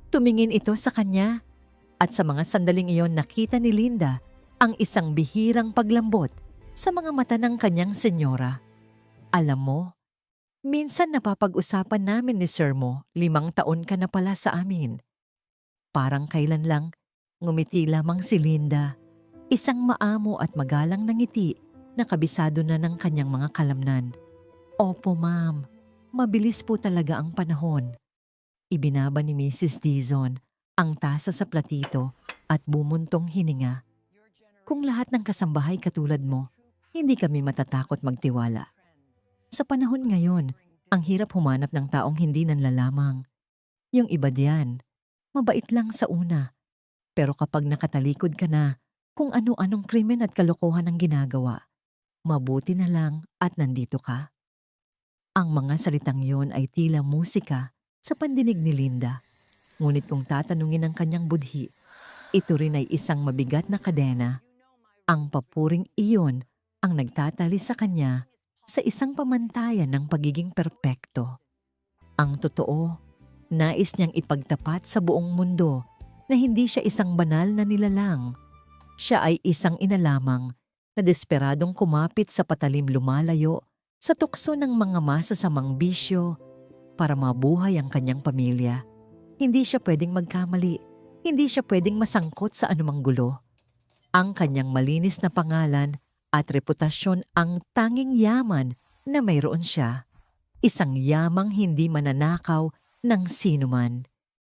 Tumingin ito sa kanya at sa mga sandaling iyon nakita ni Linda ang isang bihirang paglambot sa mga mata ng kanyang senyora. Alam mo, minsan napapag-usapan namin ni Sir mo, 5 taon ka na pala sa amin. Parang kailan lang, ngumiti lamang si Linda. Isang maamo at magalang na ngiti na kabisado na ng kanyang mga kalamnan. Opo ma'am, mabilis po talaga ang panahon. Ibinaba ni Mrs. Dizon ang tasa sa platito at bumuntong hininga. Kung lahat ng kasambahay katulad mo, hindi kami matatakot magtiwala. Sa panahon ngayon, ang hirap humanap ng taong hindi nanlalamang. Yung iba diyan, mabait lang sa una. Pero kapag nakatalikod ka na kung ano-anong krimen at kalokohan ang ginagawa, mabuti na lang at nandito ka. Ang mga salitang yon ay tila musika sa pandinig ni Linda. Ngunit kung tatanungin ng kanyang budhi, ito rin ay isang mabigat na kadena. Ang papuring iyon ang nagtatali sa kanya sa isang pamantayan ng pagiging perpekto. Ang totoo, nais niyang ipagtapat sa buong mundo na hindi siya isang banal na nilalang. Siya ay isang ina lamang na desperadong kumapit sa patalim lumalayo sa tukso ng mga masasamang bisyo para mabuhay ang kanyang pamilya. Hindi siya pwedeng magkamali, hindi siya pwedeng masangkot sa anumang gulo. Ang kanyang malinis na pangalan at reputasyon ang tanging yaman na mayroon siya. Isang yamang hindi mananakaw ng sinuman.